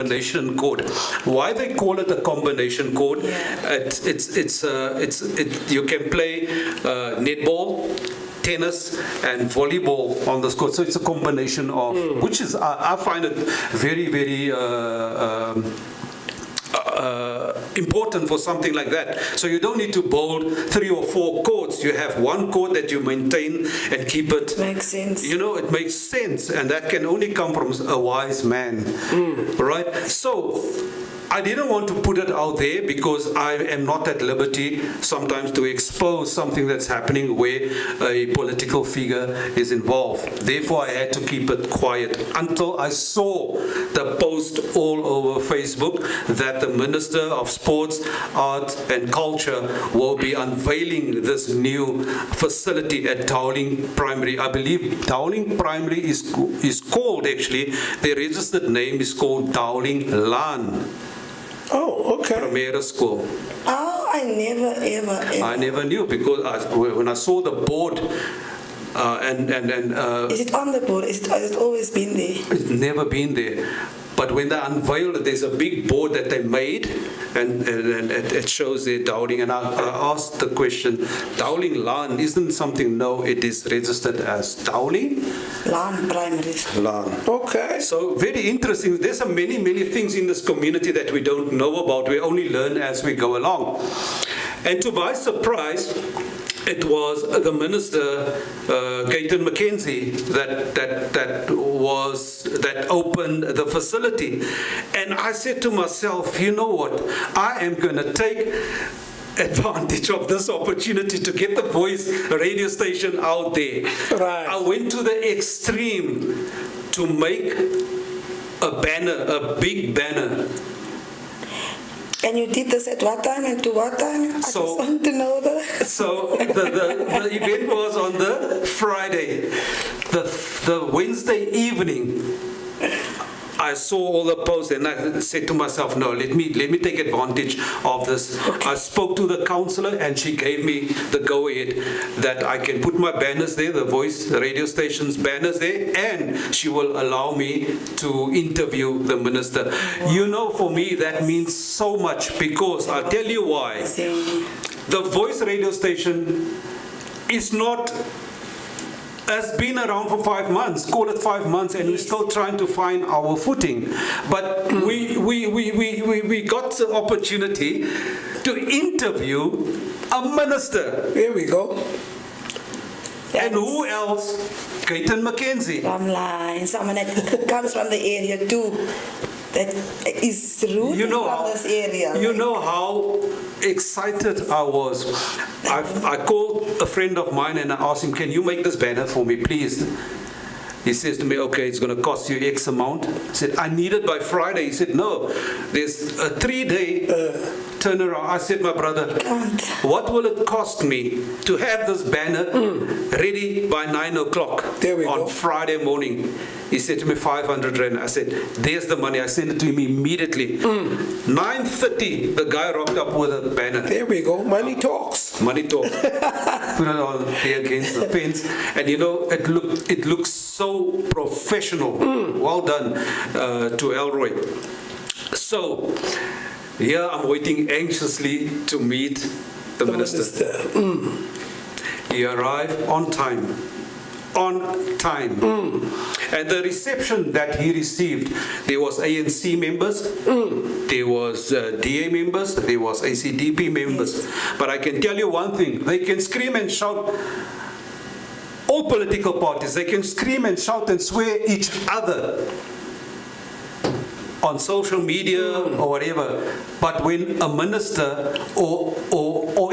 combination court. Why they call it a combination court? You can play netball, tennis and volleyball on this court. So it's a combination of, which is, I find it very, very important for something like that. So you don't need to build 3 or 4 courts. You have one court that you maintain and keep it. Makes sense. You know, it makes sense, and that can only come from a wise man. Right? So I didn't want to put it out there because I am not at liberty sometimes to expose something that's happening where a political figure is involved. Therefore, I had to keep it quiet until I saw the post all over Facebook that the Minister of Sports, Art and Culture will be unveiling this new facility at Dowling Primary. I believe Dowling Primary is called, actually, the registered name is called Dowling Laan. Oh, okay. Primary school. Oh, I never, ever. I never knew because when I saw the board Is it on the board? Has it always been there? It's never been there. But when they unveiled it, there's a big board that they made, and it shows there Dowling. And I asked the question, Dowling Laan isn't something? No, it is registered as Dowling Laan Primary. Laan. Okay. So very interesting. There's many, many things in this community that we don't know about. We only learn as we go along. And to my surprise, it was the Minister, Gayton McKenzie, that opened the facility. And I said to myself, you know what? I am going to take advantage of this opportunity to get the Voice radio station out there. Right. I went to the extreme to make a banner, a big banner. And you did this at what time and to what time? I just want to know that. So the event was on the Friday. The Wednesday evening, I saw all the posts and I said to myself, no, let me take advantage of this. Okay. I spoke to the councillor and she gave me the go-ahead that I can put my banners there, the Voice radio station's banners there, and she will allow me to interview the Minister. Wow. You know, for me, that means so much because I'll tell you why. The Voice radio station is not... has been around for 5 months, call it 5 months, and we're still trying to find our footing. But we got the opportunity to interview a minister. Here we go. And who else? Gayton McKenzie. From Line, someone that comes from the area too. That is rooted from this area. You know how excited I was. I called a friend of mine and I asked him, can you make this banner for me, please? He says to me, okay, it's going to cost you X amount. I said, I need it by Friday. He said, no, there's a 3-day turnaround. I said, my brother, what will it cost me to have this banner ready by 9 o'clock on Friday morning? He said to me, 500 Rand. I said, there's the money. I sent it to him immediately. 9:30, the guy rocked up with a banner. There we go. Money talks. Money talks. Put it on there against the fence. And you know, it looks so professional. Well done to Elroy. So, here I'm waiting anxiously to meet the minister. He arrived on time. On time. And the reception that he received, there was ANC members, there was DA members, there was ACDP members. But I can tell you one thing, they can scream and shout, all political parties, they can scream and shout and swear each other on social media or whatever, but when a minister or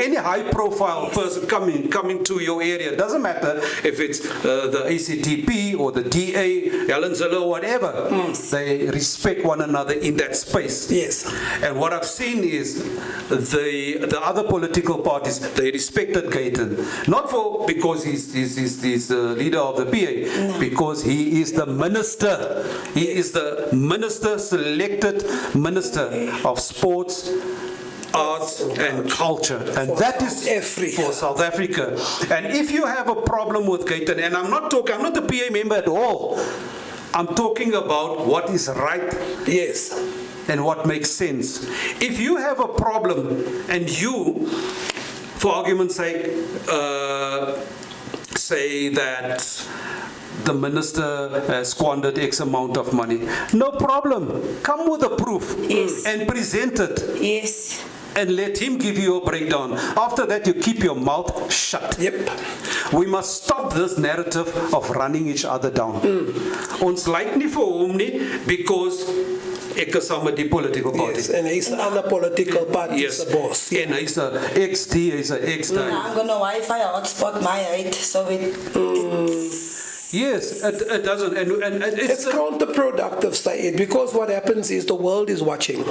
any high-profile person coming to your area, doesn't matter if it's the ACTP or the DA, Helen Zille or whatever, they respect one another in that space. Yes. And what I've seen is the other political parties, they respected Gayton, not because he's the leader of the PA, because he is the minister. He is the minister, selected Minister of Sports, Arts and Culture, and that is for South Africa. And if you have a problem with Gayton, and I'm not the PA member at all, I'm talking about what is right Yes. and what makes sense. If you have a problem and you, for argument's sake, say that the minister has squandered X amount of money, no problem. Come with the proof Yes. and present it Yes. and let him give you a breakdown. After that, you keep your mouth shut. Yep. We must stop this narrative of running each other down. Ons lyk nie vir hom nie because ek is saam met die political party. Yes. And he's an political party Yes. boss. En hy's 'n ex-D, hy's 'n ex-D. I'm gonna Wi-Fi hotspot my height, so it's Yes, it doesn't. And It's counterproductive, Saeed, because what happens is the world is watching,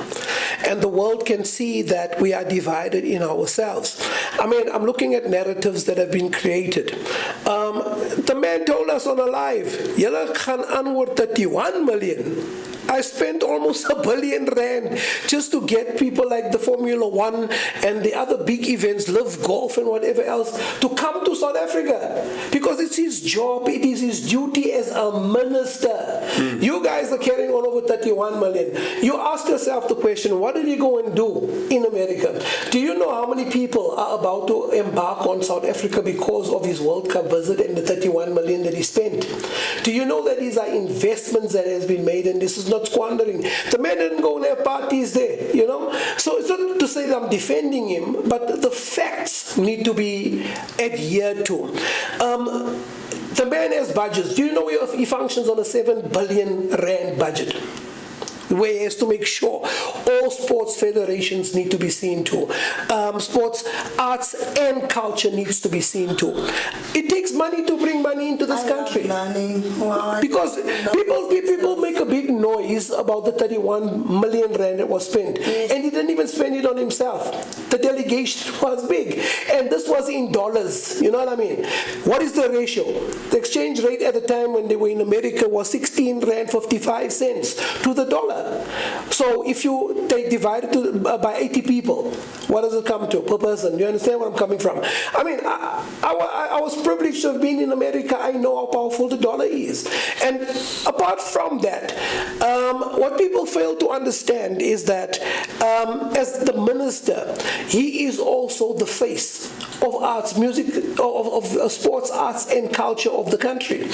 and the world can see that we are divided in ourselves. I mean, I'm looking at narratives that have been created. The man told us on a live, "Julle gaan aanhoor 31 million." I spent almost R1 billion just to get people like the Formula One and the other big events, Live Golf and whatever else, to come to South Africa. Because it's his job, it is his duty as a minister. You guys are carrying on over 31 million. You ask yourself the question, what did he go and do in America? Do you know how many people are about to embark on South Africa because of his World Cup visit and the 31 million that he spent? Do you know that these are investments that has been made, and this is not squandering? The man didn't go and have parties there, you know? So it's not to say that I'm defending him, but the facts need to be adhered to. The man has budgets. Do you know he functions on a 7 billion rand budget? Where he has to make sure all sports federations need to be seen to. Sports, arts and culture needs to be seen to. It takes money to bring money into this country. Because people make a big noise about the 31 million rand that was spent. Yes. And he didn't even spend it on himself. The delegation was big. And this was in dollars. You know what I mean? What is the ratio? The exchange rate at the time when they were in America was 16 rand 55 cents to the dollar. So if you divide it by 80 people, what does it come to per person? You understand where I'm coming from? I mean, I was privileged to have been in America. I know how powerful the dollar is. And apart from that, what people fail to understand is that as the minister, he is also the face of arts, music, of sports, arts and culture of the country.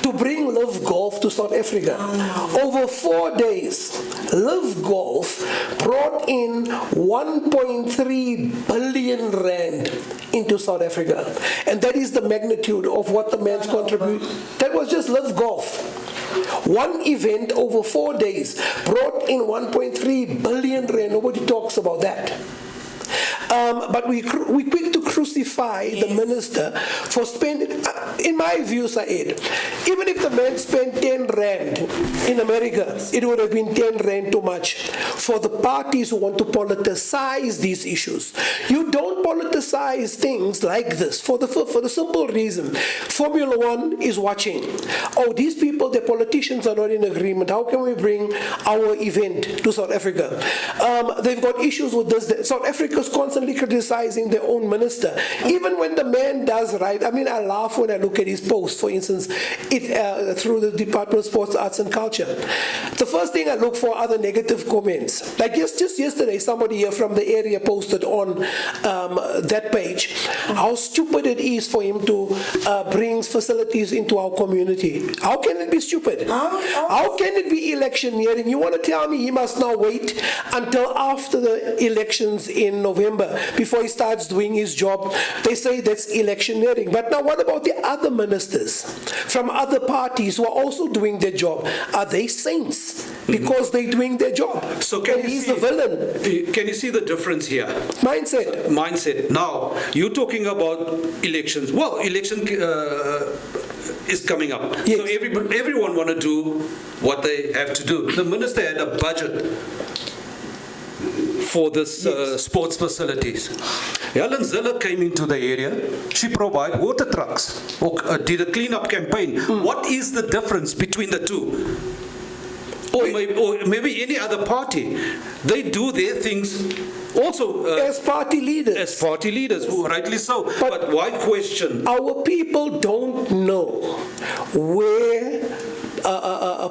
To bring Live Golf to South Africa, over 4 days, Live Golf brought in 1.3 billion rand into South Africa. And that is the magnitude of what the man's contribution. That was just Live Golf. One event over 4 days brought in 1.3 billion rand. Nobody talks about that. But we quick to crucify the minister for spending, in my view, Saeed, even if the man spent 10 rand in America, it would have been 10 rand too much for the parties who want to politicize these issues. You don't politicize things like this for the simple reason. Formula One is watching. Oh, these people, the politicians are not in agreement. How can we bring our event to South Africa? They've got issues with this. South Africa's constantly criticizing their own minister. Even when the man does right, I mean, I laugh when I look at his post, for instance, through the Department of Sports, Arts and Culture. The first thing I look for are the negative comments. Like just yesterday, somebody here from the area posted on that page how stupid it is for him to bring facilities into our community. How can it be stupid? How can it be electioneering? You want to tell me he must now wait until after the elections in November before he starts doing his job? They say that's electioneering. But now what about the other ministers from other parties who are also doing their job? Are they saints because they're doing their job? So can and you he's see, the villain. Can you see the difference here? Mindset. Now, you're talking about elections. Well, election is coming up. Yes. So everyone want to do what they have to do. The minister had a budget for this sports facilities. Helen Zille came into the area. She provided water trucks, did a cleanup campaign. What is the difference between the two? Or maybe any other party. They do their things also as party leaders. As party leaders, rightly so. But why question? Our people don't know where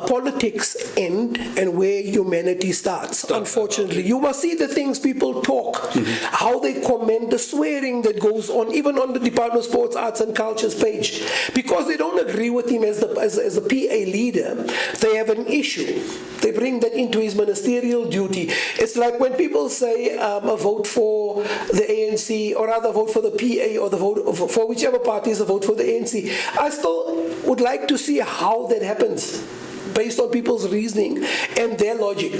politics end and where humanity starts. Unfortunately, you must see the things people talk, how they comment, the swearing that goes on, even on the Department of Sports, Arts and Culture's page, because they don't agree with him as a PA leader. They have an issue. They bring that into his ministerial duty. It's like when people say a vote for the ANC, or rather vote for the PA, or the vote for whichever party is a vote for the ANC. I still would like to see how that happens, based on people's reasoning and their logic.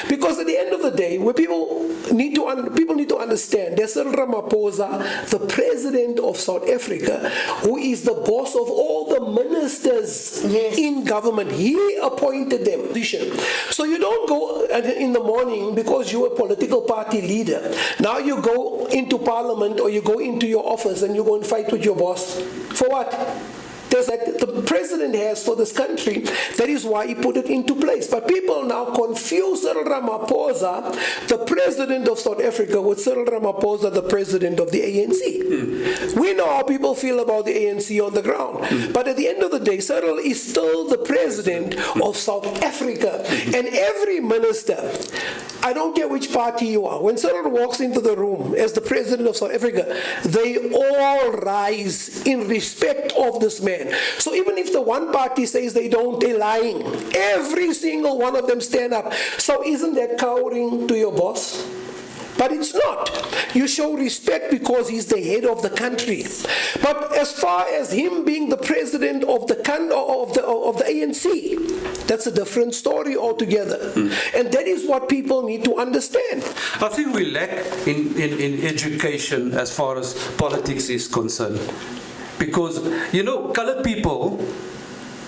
Because at the end of the day, where people need to understand, there's Cyril Ramaphosa, the president of South Africa, who is the boss of all the ministers in government. He appointed them. So you don't go in the morning because you're a political party leader. Now you go into parliament or you go into your office and you go and fight with your boss. For what? That the president has for this country. That is why he put it into place. But people now confuse Cyril Ramaphosa, the president of South Africa, with Cyril Ramaphosa, the president of the ANC. We know how people feel about the ANC on the ground. But at the end of the day, Cyril is still the president of South Africa. And every minister, I don't care which party you are, when Cyril walks into the room as the president of South Africa, they all rise in respect of this man. So even if the one party says they don't, they're lying. Every single one of them stand up. So isn't that cowering to your boss? But it's not. You show respect because he's the head of the country. But as far as him being the president of the ANC, that's a different story altogether. And that is what people need to understand. I think we lack in education as far as politics is concerned. Because, colored people,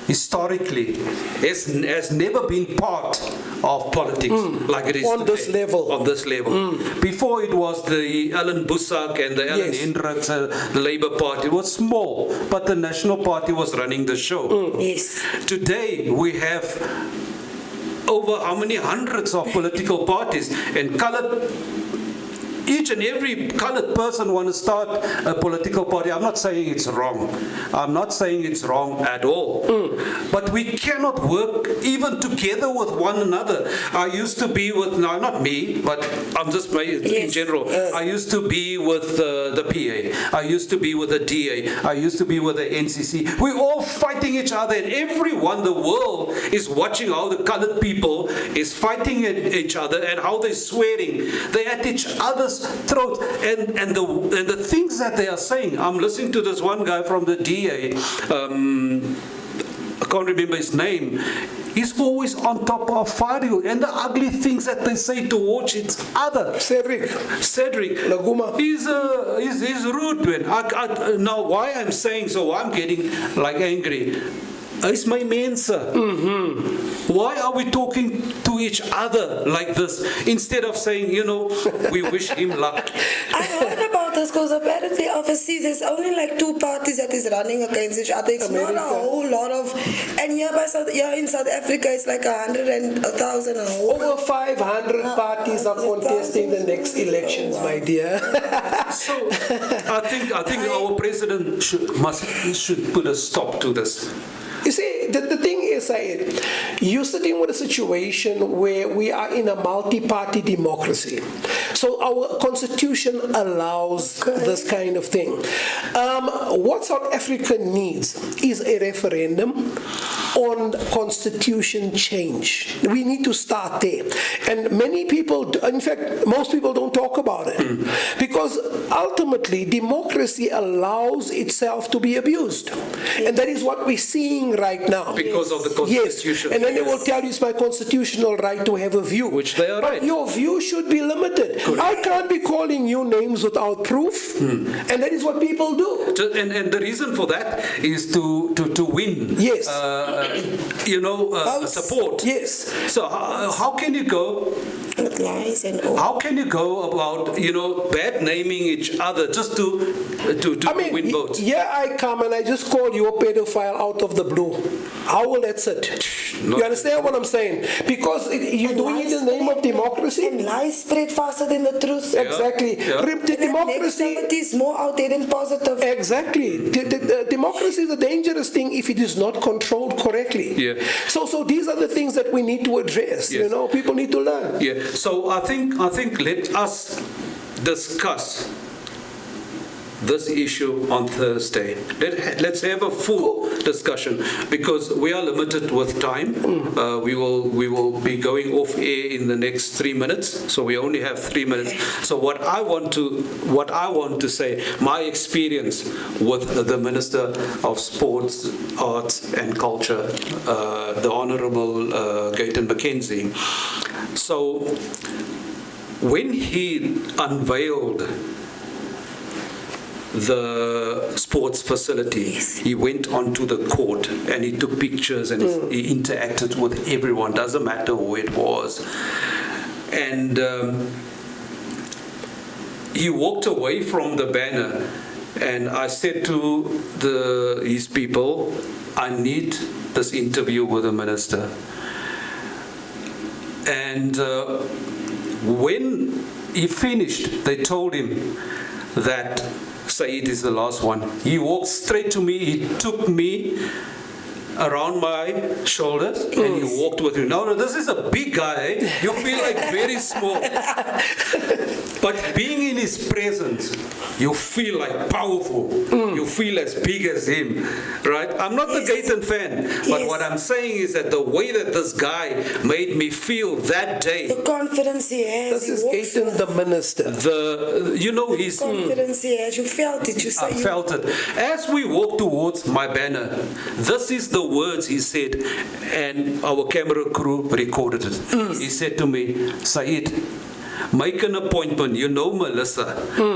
historically, has never been part of politics like it is on today. this level. On this level. Before it was the Alan Busak and the Alan Hendricks, the Labour Party. It was small, but the National Party was running the show. Yes. Today, we have over how many hundreds of political parties, and colored. Each and every colored person want to start a political party. I'm not saying it's wrong. I'm not saying it's wrong at all. But we cannot work even together with one another. I used to be with, no, not me, but I'm just in general. I used to be with the PA. I used to be with the DA. I used to be with the NCC. We're all fighting each other, and everyone, the world, is watching how the colored people is fighting each other and how they're swearing. They're at each other's throat, and the things that they are saying. I'm listening to this one guy from the DA. I can't remember his name. He's always on top of fighting, and the ugly things that they say towards each other. Cedric Laguma. He's rude, man. Now, why I'm saying so? I'm getting like angry. It's my man, sir. Why are we talking to each other like this instead of saying, we wish him luck? I heard about this because apparently overseas there's only like 2 parties that is running against each other. It's not a whole lot of, and here in South Africa it's like 100 and 1,000 and over 500 parties are contesting the next elections, my dear. So I think our president should put a stop to this. You see, the thing is, Syed, you're sitting with a situation where we are in a multi-party democracy. So our constitution allows this kind of thing. What South Africa needs is a referendum on constitution change. We need to start there. And many people, in fact, most people don't talk about it. Because ultimately, democracy allows itself to be abused. And that is what we're seeing right now. Because of the constitution. Yes. And then they will tell you it's my constitutional right to have a view. Which they are right. But your view should be limited. Correct. I can't be calling you names without proof. And that is what people do. And the reason for that is to win. Yes. Support. Yes. So how can you go lies and all. How can you go about, bad naming each other just to win votes? here I come and I just call you a pedophile out of the blue. How will that sit? Not- You understand what I'm saying? Because you're And doing it in the name of democracy. And lies spread faster than the truth. Exactly. Yeah. The democracy. Negativity is more out there than positive. Exactly. The democracy is a dangerous thing if it is not controlled correctly. Yeah. So these are the things that we need to address. Yes. People need to learn. Yeah, so I think let us discuss this issue on Thursday. Let's have a full discussion because we are limited with time. We will be going off air in the next 3 minutes, so we only have 3 minutes. So what I want to say, my experience with the Minister of Sports, Arts and Culture, the Honourable Gayton McKenzie. So when he unveiled the sports facility, he went onto the court and he took pictures and he interacted with everyone, doesn't matter who it was. And he walked away from the banner, and I said to his people, I need this interview with the minister. And when he finished, they told him that Said is the last one. He walked straight to me, he took me around my shoulders and he walked with me. Now, this is a big guy, you feel like very small. But being in his presence, you feel like powerful. You feel as big as him, right? I'm not the Gayton fan, but Yes. what I'm saying is that the way that this guy made me feel that day, The confidence he has. This he is walks Gayton, with the minister. his confidence he has. You felt it. You I say felt it. As we walked towards my banner, this is the words he said, and our camera crew recorded it. He said to me, Said, make an appointment, Melissa,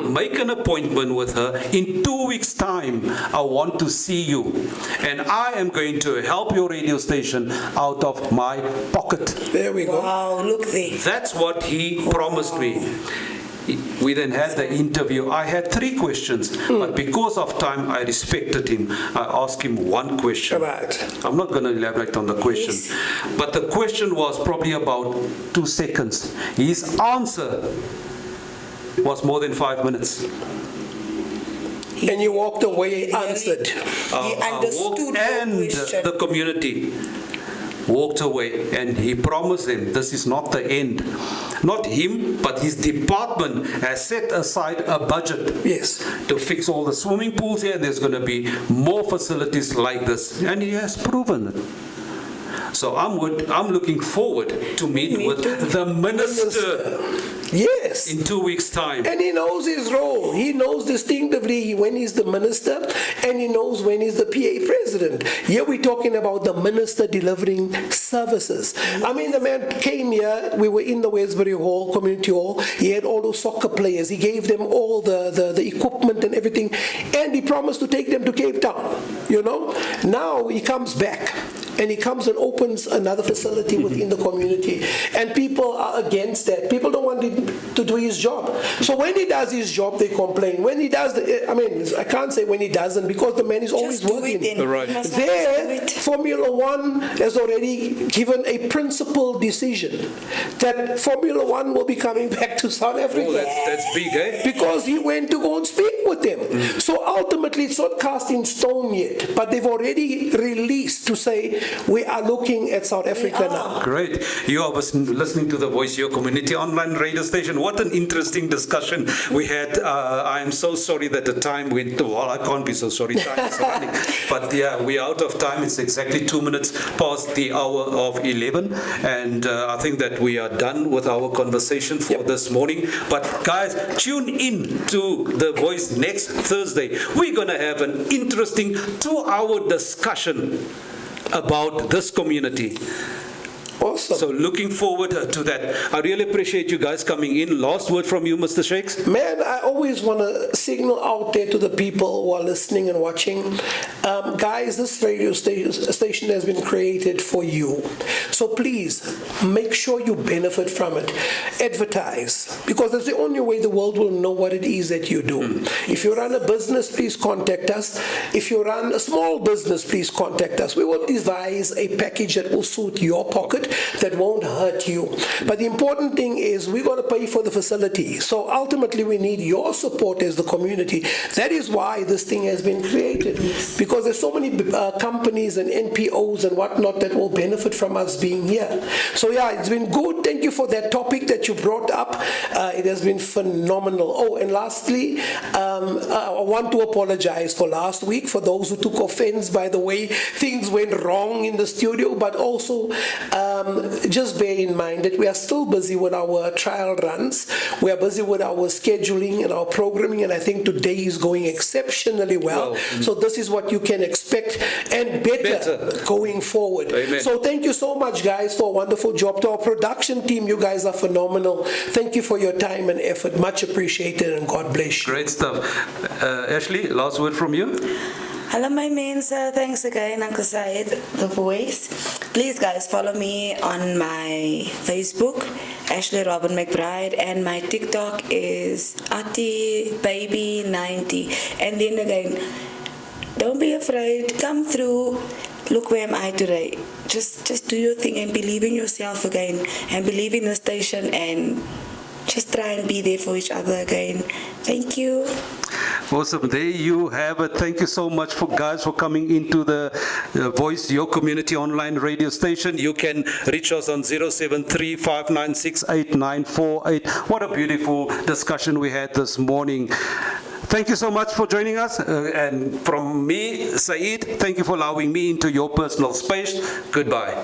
make an appointment with her. In 2 weeks' time, I want to see you. And I am going to help your radio station out of my pocket. There we go. wow, look there. That's what he promised me. We then had the interview. I had 3 questions, but because of time, I respected him. I asked him one question. Right. I'm not going to elaborate on the question, Yes. but the question was probably about 2 seconds. His answer was more than 5 minutes. And you walked away answered. He I understood walked, and the question. the community walked away, and he promised them this is not the end. Not him, but his department has set aside a budget Yes. to fix all the swimming pools here. There's going to be more facilities like this, and he has proven it. So I'm looking forward to meet with the minister Yes. in 2 weeks' time. And he knows his role. He knows distinctively when he's the minister and he knows when he's the PA president. Here we're talking about the minister delivering services. I mean, the man came here, we were in the Westbury Hall, Community Hall. He had all those soccer players. He gave them all the equipment and everything. And he promised to take them to Cape Town, Now he comes back. And he comes and opens another facility within the community. And people are against that. People don't want him to do his job. So when he does his job, they complain. When he does, I can't say when he doesn't because the man is always Just do working. it then. Right. You must not There, do it. Formula One has already given a principled decision that Formula One will be coming back to South Africa. Oh, that's big, eh? Because he went to go and speak with them. So ultimately, it's not cast in stone yet, but they've already released to say, we are looking at South Africa now. Great. You are listening to the Voice Your Community online radio station. What an interesting discussion we had. I am so sorry that the time went, well, I can't be so sorry, time is running. But yeah, we're out of time. It's exactly 2 minutes past the hour of 11. And I think that we are done with our conversation for this morning. But guys, tune in to The Voice next Thursday. We're going to have an interesting 2-hour discussion about this community. Awesome. So looking forward to that. I really appreciate you guys coming in. Last word from you, Mr. Shakes. Man, I always want to signal out there to the people who are listening and watching. Guys, this radio station has been created for you. So please, make sure you benefit from it. Advertise, because that's the only way the world will know what it is that you do. If you run a business, please contact us. If you run a small business, please contact us. We will devise a package that will suit your pocket, that won't hurt you. But the important thing is we're going to pay for the facility. So ultimately, we need your support as the community. That is why this thing has been created, because there's so many companies and NPOs and whatnot that will benefit from us being here. So yeah, it's been good. Thank you for that topic that you brought up. It has been phenomenal. Oh, and lastly, I want to apologize for last week for those who took offense by the way things went wrong in the studio, but also just bear in mind that we are still busy with our trial runs. We are busy with our scheduling and our programming, and I think today is going exceptionally well. So this is what you can expect and better going forward. Amen. So thank you so much, guys, for a wonderful job. To our production team, you guys are phenomenal. Thank you for your time and effort. Much appreciated, and God bless you. Great stuff. Ashley, last word from you. Hello, my mains. Thanks again, Uncle Syed, The Voice. Please, guys, follow me on my Facebook, Ashley Robin McBride, and my TikTok is AtiBaby90. And then again, don't be afraid. Come through. Look where am I today. Just do your thing and believe in yourself again, and believe in the station, and just try and be there for each other again. Thank you. Awesome. There you have it. Thank you so much for guys for coming into the Voice, your community online radio station. You can reach us on 073-596-8948. What a beautiful discussion we had this morning. Thank you so much for joining us. And from me, Saeed, thank you for allowing me into your personal space. Goodbye.